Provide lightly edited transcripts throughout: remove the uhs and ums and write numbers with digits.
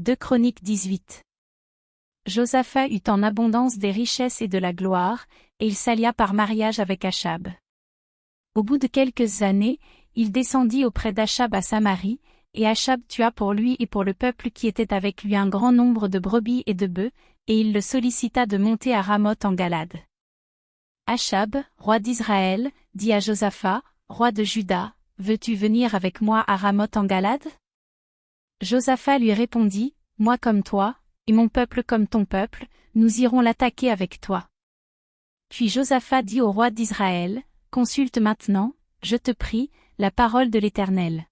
2 Chroniques 18. Josaphat eut en abondance des richesses et de la gloire, et il s'allia par mariage avec Achab. Au bout de quelques années, il descendit auprès d'Achab à Samarie, et Achab tua pour lui et pour le peuple qui était avec lui un grand nombre de brebis et de bœufs, et il le sollicita de monter à Ramoth en Galade. Achab, roi d'Israël, dit à Josaphat, roi de Juda, veux-tu venir avec moi à Ramoth en Galade? Josaphat lui répondit, moi comme toi, et mon peuple comme ton peuple, nous irons l'attaquer avec toi. Puis Josaphat dit au roi d'Israël, consulte maintenant, je te prie, la parole de l'Éternel.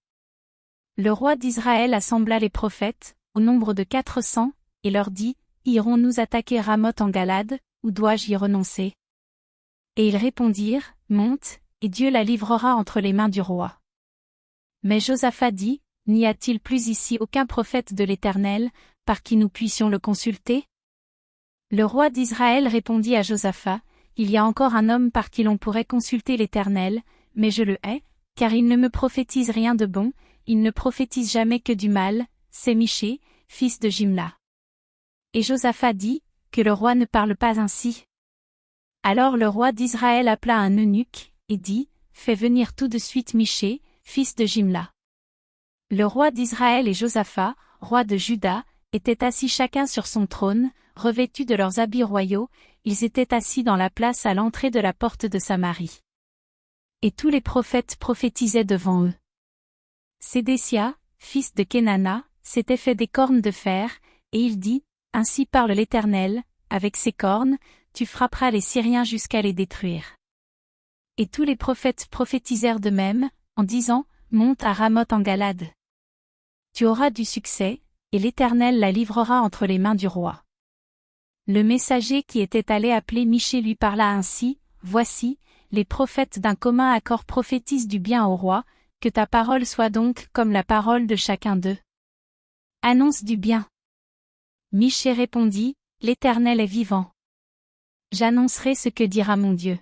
Le roi d'Israël assembla les prophètes, au nombre de 400, et leur dit, irons-nous attaquer Ramoth en Galade, ou dois-je y renoncer? Et ils répondirent, monte, et Dieu la livrera entre les mains du roi. Mais Josaphat dit, n'y a-t-il plus ici aucun prophète de l'Éternel, par qui nous puissions le consulter? Le roi d'Israël répondit à Josaphat, il y a encore un homme par qui l'on pourrait consulter l'Éternel, mais je le hais, car il ne me prophétise rien de bon, il ne prophétise jamais que du mal, c'est Michée, fils de Jimla. Et Josaphat dit, que le roi ne parle pas ainsi. Alors le roi d'Israël appela un eunuque, et dit, fais venir tout de suite Michée, fils de Jimla. Le roi d'Israël et Josaphat, roi de Juda, étaient assis chacun sur son trône, revêtus de leurs habits royaux, ils étaient assis dans la place à l'entrée de la porte de Samarie. Et tous les prophètes prophétisaient devant eux. Sédécia, fils de Kenana, s'était fait des cornes de fer, et il dit, ainsi parle l'Éternel, avec ces cornes, tu frapperas les Syriens jusqu'à les détruire. Et tous les prophètes prophétisèrent de même, en disant, monte à Ramoth en Galade. Tu auras du succès, et l'Éternel la livrera entre les mains du roi. Le messager qui était allé appeler Michée lui parla ainsi, voici, les prophètes d'un commun accord prophétisent du bien au roi, que ta parole soit donc comme la parole de chacun d'eux. Annonce du bien. Michée répondit, l'Éternel est vivant. J'annoncerai ce que dira mon Dieu.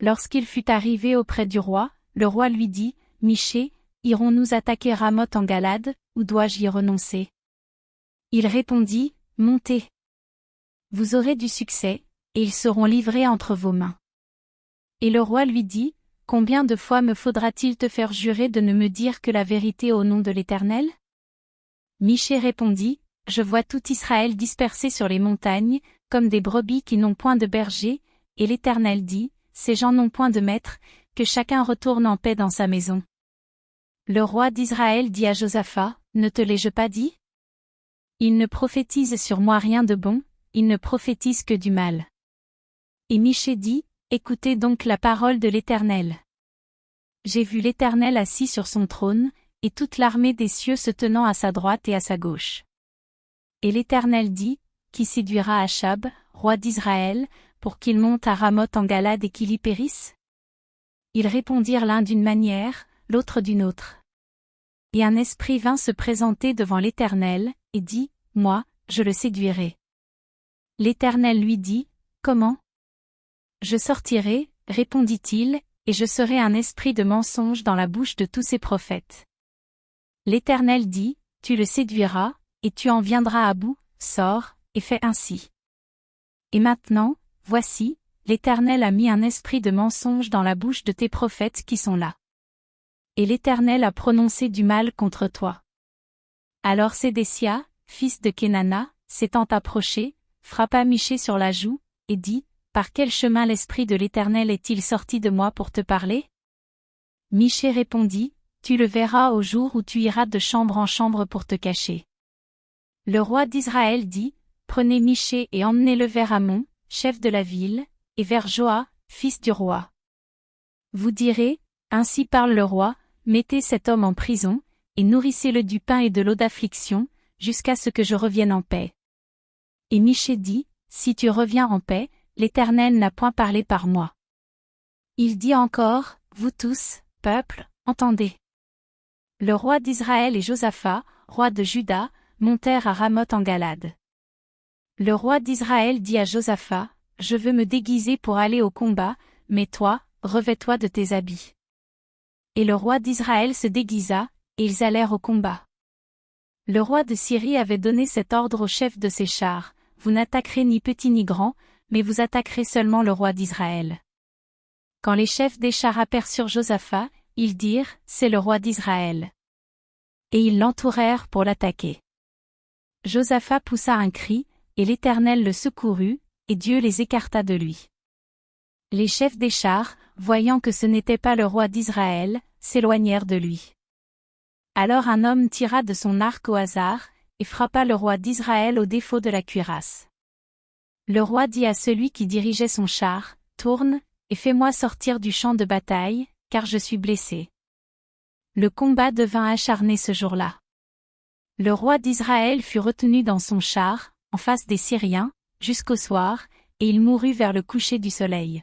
Lorsqu'il fut arrivé auprès du roi, le roi lui dit, Michée, irons-nous attaquer Ramoth en Galade, ou dois-je y renoncer? Il répondit, montez. Vous aurez du succès, et ils seront livrés entre vos mains. Et le roi lui dit, combien de fois me faudra-t-il te faire jurer de ne me dire que la vérité au nom de l'Éternel? Michée répondit, je vois tout Israël dispersé sur les montagnes, comme des brebis qui n'ont point de berger, et l'Éternel dit, ces gens n'ont point de maître, que chacun retourne en paix dans sa maison. Le roi d'Israël dit à Josaphat, ne te l'ai-je pas dit? Il ne prophétise sur moi rien de bon, il ne prophétise que du mal. Et Michée dit, écoutez donc la parole de l'Éternel. J'ai vu l'Éternel assis sur son trône, et toute l'armée des cieux se tenant à sa droite et à sa gauche. Et l'Éternel dit, qui séduira Achab, roi d'Israël, pour qu'il monte à Ramoth en Galade et qu'il y périsse? Ils répondirent l'un d'une manière, l'autre d'une autre. Et un esprit vint se présenter devant l'Éternel, et dit, moi, je le séduirai. L'Éternel lui dit, comment? Je sortirai, répondit-il, et je serai un esprit de mensonge dans la bouche de tous ces prophètes. L'Éternel dit, tu le séduiras, et tu en viendras à bout, sors, et fais ainsi. Et maintenant, voici, l'Éternel a mis un esprit de mensonge dans la bouche de tes prophètes qui sont là. Et l'Éternel a prononcé du mal contre toi. Alors Sédécia, fils de Kenana, s'étant approché, frappa Michée sur la joue, et dit, par quel chemin l'Esprit de l'Éternel est-il sorti de moi pour te parler? Michée répondit, tu le verras au jour où tu iras de chambre en chambre pour te cacher. Le roi d'Israël dit, prenez Michée et emmenez-le vers Amon, chef de la ville, et vers Joas, fils du roi. Vous direz, ainsi parle le roi, mettez cet homme en prison, et nourrissez-le du pain et de l'eau d'affliction, jusqu'à ce que je revienne en paix. Et Michée dit, si tu reviens en paix, l'Éternel n'a point parlé par moi. Il dit encore, vous tous, peuple, entendez. Le roi d'Israël et Josaphat, roi de Juda, montèrent à Ramoth en Galade. Le roi d'Israël dit à Josaphat, je veux me déguiser pour aller au combat, mais toi, revêts-toi de tes habits. Et le roi d'Israël se déguisa, et ils allèrent au combat. Le roi de Syrie avait donné cet ordre au chef de ses chars, « Vous n'attaquerez ni petit ni grand, mais vous attaquerez seulement le roi d'Israël. » Quand les chefs des chars aperçurent Josaphat, ils dirent, « C'est le roi d'Israël. » Et ils l'entourèrent pour l'attaquer. Josaphat poussa un cri, et l'Éternel le secourut, et Dieu les écarta de lui. Les chefs des chars, voyant que ce n'était pas le roi d'Israël, s'éloignèrent de lui. Alors un homme tira de son arc au hasard, et frappa le roi d'Israël au défaut de la cuirasse. Le roi dit à celui qui dirigeait son char, « Tourne, et fais-moi sortir du champ de bataille, car je suis blessé. » Le combat devint acharné ce jour-là. Le roi d'Israël fut retenu dans son char, en face des Syriens, jusqu'au soir, et il mourut vers le coucher du soleil.